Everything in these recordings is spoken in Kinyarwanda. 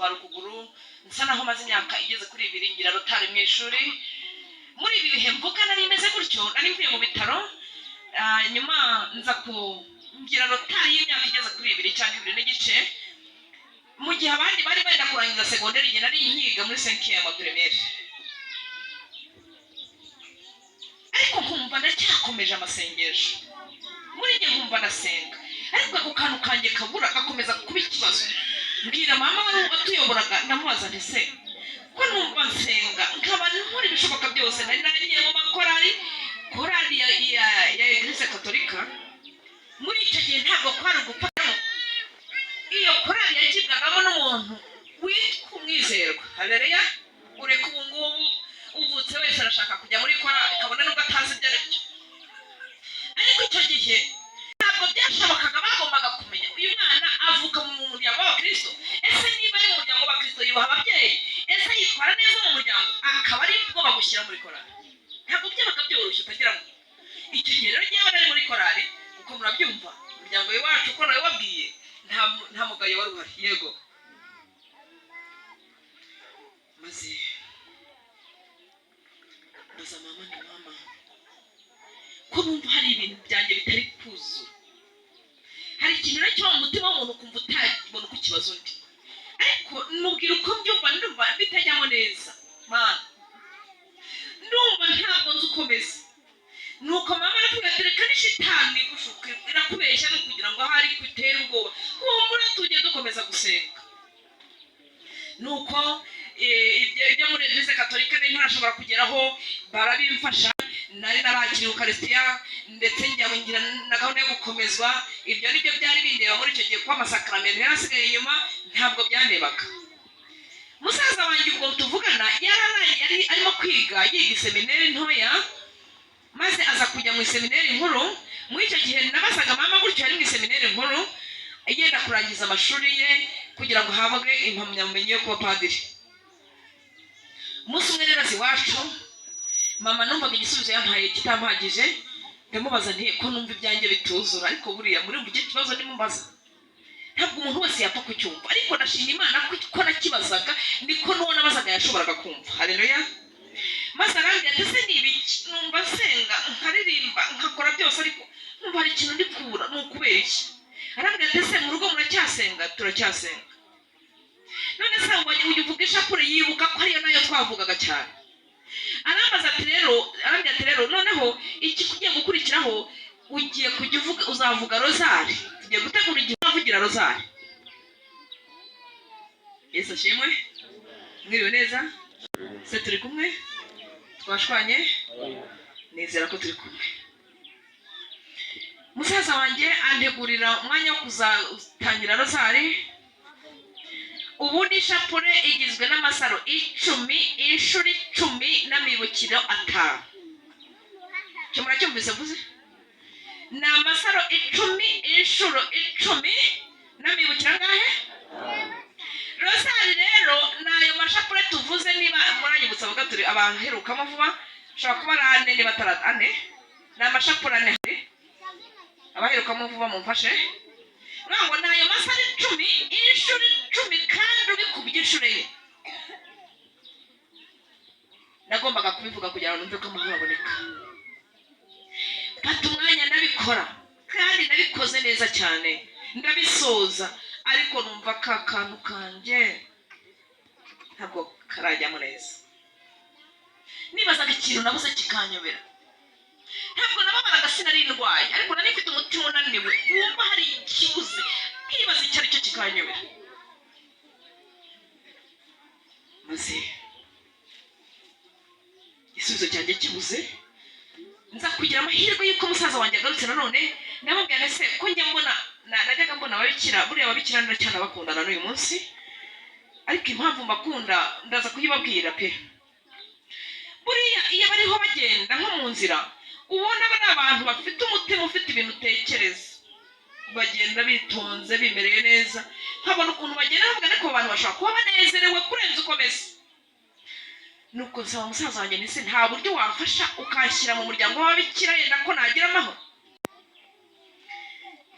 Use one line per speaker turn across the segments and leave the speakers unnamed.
ndwara ukuguru nsa naho maze imyaka igeze kuri 2 ngira rotari mu ishuri. Muri ibi bihe mvuga nari meze gutyo, nari mvuye mu bitaro nyuma nza ngira rotari y'imyaka igeze kuri 2 cyangwa 2 n'igice, mu gihe abandi bari benda kurangiza segonderi igihe nari nkiga muri 5e ya primaire. Ariko nkumva ndacyakomeje amasengesho, muri njye nkumva ndasenga, ariko ako kantu kanjye kabura gakomeza kuba ikibazo. Mbwira mama wari watuyoboraga, ndamubaza nti se ko numva nsenga nkaba nkora ibishoboka byose, nari naragiye mu makorali ya Eglise Katolika. Muri icyo gihe ntabwo kwari gupfamo, iyo korali yagibwagamo n'umuntu witwa umwizerwa. Haleluya! Ureka ubu ngubu uvutse wese arashaka kujya muri korali kabone nubwo atazi ibyo aribyo. Ariko icyo gihe ntabwo byashobokaga, bagombaga kumenya uyu mwana avuka mu muryango w'Abakristo. Ese niba ari mu muryango w'Abakristo yubaha ababyeyi, ese yitwara neza mu muryango, akaba ari bwo bagushyira muri korali. Ntabwo byabaga byoroshye utagira ngo icyo gihe rero njyewe nari muri korali, kuko murabyumva umuryango wacu uko nawe wabwiye nta mugayo wari uhari. Yego, maze mbaza mama ndi mama ko numva hari ibintu byanjye bitari kuzura, hari ikintu rero kiba mu mutima w'umuntu ukumva utabona uko ikibazo undi, ariko nubwira uko mbyumva ndumva bitajyamo neza. Mana ndumva ntabwo nzi ukomeza. Nuko mama aratugatereka ni shitani gushuka irakubeshya no kugira ngo ahari kwitera ubwoba, humura tujye dukomeza gusenga. Nuko ibyo muri Eglise Katolika ntarashobora kugeraho, barabimfasha. Nari narakiriye Eucharistia ndetse ngira na gahunda yo gukomezwa. Ibyo nibyo byari bindeba muri icyo gihe, kwa amasakramentu yarasigaye inyuma ntabwo byanebaga. Musaza wanjye ubwo tuvugana yari arimo kwiga, yiga seminari ntoya, maze aza kujya mu seminari nkuru. Muri icyo gihe nabasaga mama gutyo yari mu seminari nkuru igenda kurangiza amashuri ye kugira ngo habwe impamyabumenyi yo kuba padiri. Umunsi umwe rero iwacu mama numvaga igisubizo yampaye kitampagije, ndamubaza nti ko numva ibyanjye bituzura, ariko buriya muri iki kibazo nimubaza ntabwo umuntu wese yapfa kucyumva, ariko ndashima Imana ko nakibazaga niko n'uwo nabazaga yashoboraga kumva. Haleluya! Maze arambwira ati se n'ibiki, numva senga nkaririmba nkakora byose, ariko numva hari ikintu ndi kubura, ni ukubera iki? Arambwira ati se mu rugo muracyasenga? Turacyasenga. None se ujya uvuga ishapure, yibuka ko ariyo nayo twavugaga cyane. Arambaza ati rero noneho iki kugiye gukurikiraho ugiye kujya uvuga, uzavuga rozari, tugiye gutegura igihe uzavugira rozari. Yesu ashimwe. Mwiriwe neza? Se turi kumwe? Twashwanye? Nizera ko turi kumwe. Musaza wanjye antegurira umwanya wo kuzatangira rozari. Ubu ni shapure igizwe n'amasaro 10 inshuro 10 n'amibukiro 5. Cyo muracyumvise vuze? Ni amasaro 10 inshuro 10 n'amibukiro angahe? Rozari rero nayo mashapure tuvuze. Niba muranyibutsa bavuga turi abantu herukamo vuba, ushobora kuba ari 4 niba atari 4. Ni amashapure 4 abaherukamo vuba mumfashe. Ntabwo nayo masaro 10 inshuro 10 kandi ubikubye inshuro ye. Nagombaga kubivuga kugira ngo numve ko amahoro aboneka. Fata umwanya ndabikora, kandi nabikoze neza cyane, ndabisoza, ariko numva ka kantu kanje ntabwo karajyamo neza. Nibazaga ikintu nabuze kikanyobera. Ntabwo nababaraga sinari ndwaye, ariko nari mfite umutima unaniwe, wumva hari ikibuze, nkibaza icyo aricyo kikanyobera. Maze igisubizo cyanjye kibuze, nza kugira amahirwe y'uko musaza wanjye agarutse nanone. Ndamubwira se ko njya mbona, najyaga mbona ababikira, buriya ababikira ndacyana bakundana n'uyu munsi, ariko impamvu mbakunda ndaza kuyibabwira pe. Buriya iyo bariho bagenda nko mu nzira, ubona bari abantu bafite umutima ufite ibintu utekereza, bagenda bitonze bimereye neza, nkabona ukuntu bagenda bavuga ariko abantu bashobora kuba banezerewe kurenza uko meze. Nuko nsaba musaza wanjye nise nta buryo wamfasha ukanshyira mu muryango w'ababikira yenda ko nagira amahoro.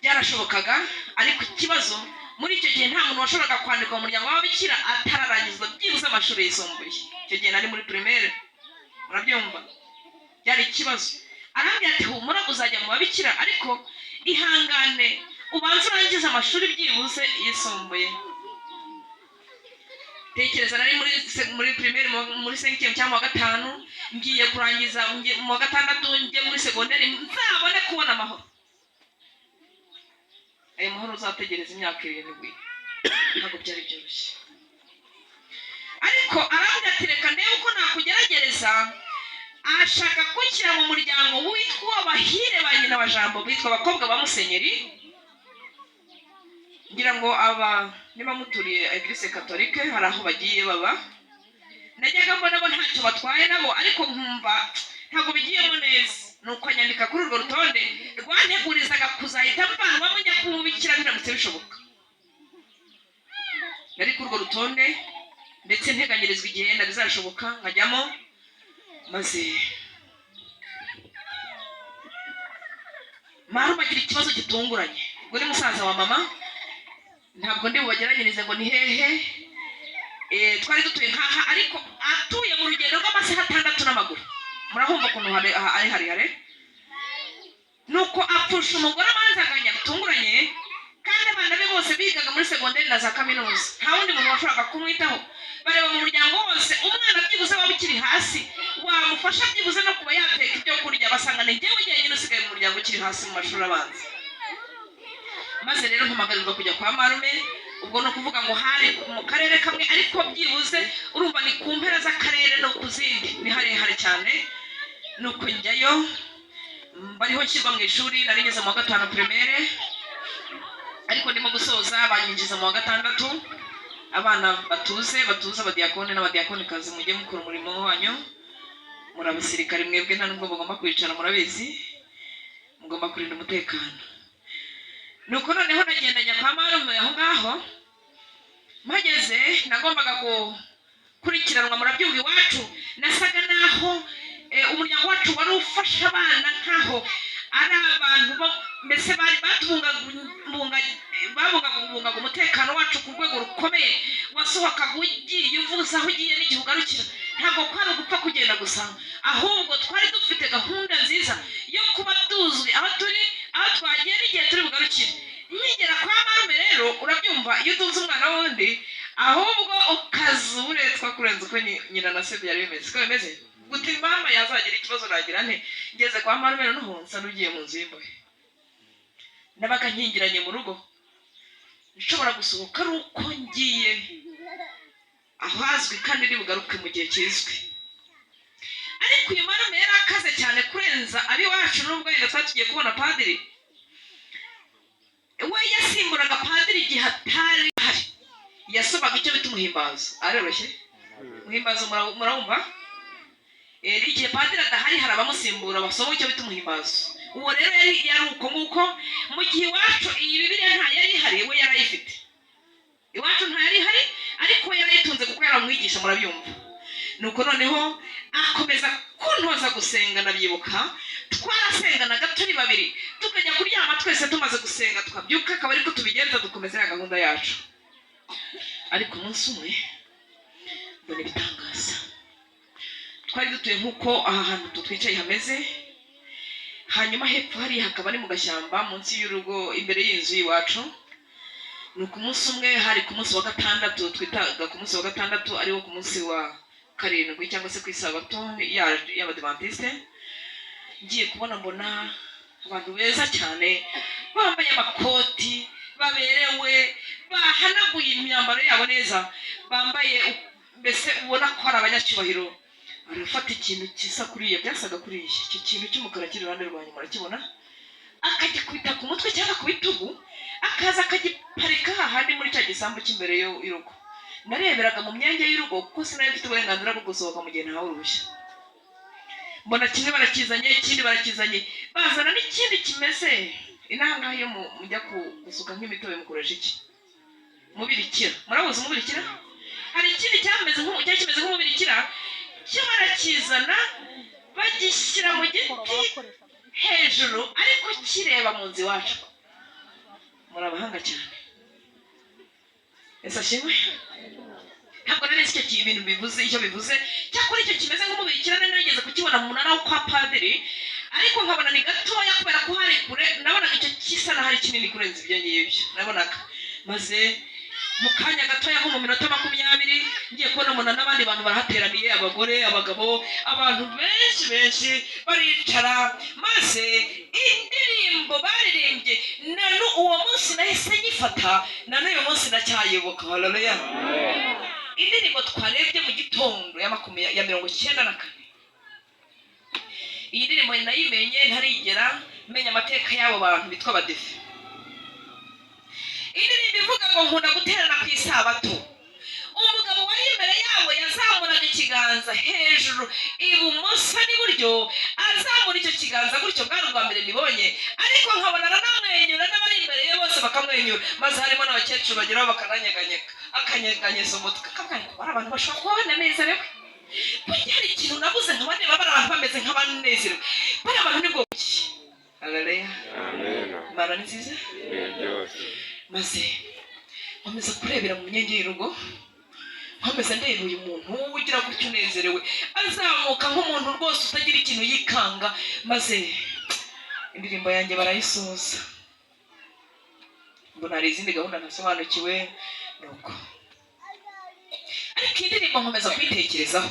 Byarashobokaga, ariko ikibazo muri icyo gihe nta muntu washoboraga kwandika mu muryango w'ababikira atararangiza byibuze amashuri yisumbuye. Icyo gihe nari muri primaire, murabyumva byari ikibazo. Arambwira ati humura uzajya mu babikira ariko ihangane ubanza urangiza amashuri byibuze yisumbuye. Tekereza nari muri primaire muri 5e cyangwa 5 ngiye kurangiza mu 6 njye muri secondaire nzabone kubona amahoro. Ayo mahoro uzategereza imyaka 7 ntabwo byari byoroshye. Ariko arambwira ati reka ndebe uko nakugeragereza. Ashaka kunshyira mu muryango witwa abahire ba nyina wa Jambo bitwa abakobwa ba Musenyeri. Ngira ngo aba niba muturiye Eglise Catholique hari aho bagiye baba. Najyaga mbona bo ntacyo batwaye nabo ariko nkumva ntabwo bigiyemo neza. Nuko nyandika kuri urwo rutonde rwantegurizaga kuzahita mvanwamo njya kumubikira biramutse bishoboka. Yari kuri urwo rutonde ndetse nteganyirizwa igihe yenda bizashoboka nkajyamo maze marume agira ikibazo gitunguranye. Ubwo ni musaza wa mama, ntabwo ndi bubageranyirize ngo ni hehe. Twari dutuye nkaha ariko atuye mu rugendo rw'amasaha 6 n'amaguru. Murahumva ukuntu ari harihare. Nuko apfusha umugore amanzaganya bitunguranye kandi abana be bose bigaga muri secondaire na za kaminuza. Nta wundi muntu washoboraga kumwitaho. Bareba mu muryango wose umwana byibuze babikiri hasi wamufasha byibuze no kuba yateka ibyo kurya basanga ni njyewe njyenyine usigaye mu muryango ukiri hasi mu mashuri abanza. Maze rero mpamagarirwa kujya kwa marume. Ubwo no kuvuga ngo hari mu karere kamwe ariko byibuze urumva ni ku mpera z'akarere no kuzindi ni harehare cyane. Nuko njyayo bariho nshyirwa mu ishuri nari ngeze mu wa 5 primaire ariko ndimo gusoza banyinjiza mu wa 6. Abana batuze abadiyakone n'abadiyakonikazi mujye mukora umurimo wanyu. Muri abasirikare mwebwe nta nubwo mugomba kwicara murabizi, mugomba kurinda umutekano. Nuko noneho nagendanya kwa marume aho ngaho. Mageze nagombaga gukurikiranwa murabyumva iwacu. Nasaga naho umuryango wacu wari ufasha abana nkaho ari abantu mbese bari babungabungaga umutekano wacu ku rwego rukomeye. Wasohokaga ugiye uvuza aho ugiye n'igihe ugarukira. Ntabwo kwari ugupfa kugenda gusa, ahubwo twari dufite gahunda nziza yo kuba tuzwi aho turi, aho twagiye n'igihe turi bugarukire. Nkigera kwa marume rero urabyumva iyo utunze umwana wundi ahubwo ukaza uburetwa kurenza uko nyina na se byari bimeze. Siko bimeze guti mama yazagira ikibazo nagira nte. Ngeze kwa marume noneho nsa n'ugiye mu nzu y'imbohe. Nabaga nkingiranye mu rugo nshobora gusohoka ari uko ngiye ahazwi kandi ndi bugaruke mu gihe kizwi. Ariko uyu marume yari akaze cyane kurenza abiwacu n'ubwo yenda twatugiye kubona padiri. We yasimburaga padiri igihe atari hari. Yasobaga icyo bita umuhimbazo. Aroroshye umuhimbazo murabumva. Igihe padiri adahari hari abamusimbura basoma icyo bita umuhimbazo. Uwo rero yari uko nguko. Mu gihe iwacu iyi Bibiliya nta yari ihari, we yarayifite. Iwacu nta yari ihari ariko yarayitunze kuko yaramwigisha murabyumva. Nuko noneho akomeza kuntoza gusenga. Ndabyibuka twarasenganaga turi babiri tukajya kuryama twese tumaze gusenga tukabyuka akaba ariko tubigenza dukomeza ya gahunda yacu. Ariko umunsi umwe mbona ibitangaza. Twari dutuye nk'uko aha hantu twicaye hameze. Hanyuma hepfo hari hakaba ari mu gashyamba munsi y'urugo imbere y'inzu y'iwacu. Nuko umunsi umwe hari ku munsi wa 6 twitaga ku munsi wa 6 ariwo ku munsi wa 7 cyangwa se ku isabato y'Abadiventiste. Ngiye kubona mbona abantu beza cyane bambaye amakoti baberewe bahanaguye imyambaro yabo neza, bambaye mbese ubona ko ari abanyacyubahiro. Arafata ikintu kisa kuriya byasaga kuriya, icyo kintu cy'umukara kiri iruhande rwanyu murakibona, akagikubita ku mutwe cyangwa ku bitugu akaza akagiparika hahandi muri cya gisambu cy'imbere y'urugo. Nareberaga mu myanya y'urugo kuko sinari mfite uburenganzira bwo gusohoka mu gihe ntawe uruhushya. Mbona kimwe barakizanye ikindi barakizanye bazana n'ikindi kimeze inanga yo mujya gusuka nk'imitobe mukoresha iki mubirikira. Murabuze umubirikira? Hari ikindi cyameze nk'umubirikira cyo barakizana bagishyira mu giti hejuru ariko kireba mu nzu iwacu. Murabahanga cyane. ese ashimwe. Ntabwo nari nzi icyo ibintu bivuze icyo bivuze, cyakora icyo kimeze nk'umubikirane nageze kukibona mu munara wo kwa padiri, ariko nkabona ni gatoya kubera ko hari kure, nabonaga icyo kisa na hari kinini kurenza ibyo ngibyo nabonaga. Maze mu kanya gatoya nko mu minota 20 ngiye kubona umuntu n'abandi bantu barahateraniye, abagore, abagabo, abantu benshi baricara, maze indirimbo baririmbye nanu uwo munsi nahise nyifata, nanu uyu munsi ndacyayibuka. Haleluya. Indirimbo twarebye mu gitondo ya 94. Iyi ndirimbo nayimenye ntarigera menya amateka y'abo bantu bitwa abadefe. Indirimbo ivuga ngo nkunda guterana ku isabato. Umugabo wari imbere yabo yazamuraga ikiganza hejuru ibumoso n'iburyo, azamura icyo kiganza gutyo, bwari ubwa mbere nibonye, ariko nkabona aranamwenyura n'abari imbere ye bose bakamwenyura, maze harimo n'abakecuru bageraho bakananyeganyega, akanyeganyeza umutwe, akavuga ngo bari abantu bashobora kuba banezerewe. Burya hari ikintu nabuze nkabareba bari abantu bameze nk'abanezerewe, bari abantu ni bwo ki. Haleluya. Imana ni nziza. Maze nkomeza kurebera mu nkingi y'urugo, nkomeza ndeba uyu muntu ugira gutyo unezerewe, azamuka nk'umuntu rwose utagira ikintu yikanga, maze indirimbo yanjye barayisoza. Mbona hari izindi gahunda ntasobanukiwe nuko, ariko indirimbo nkomeza kwitekerezaho.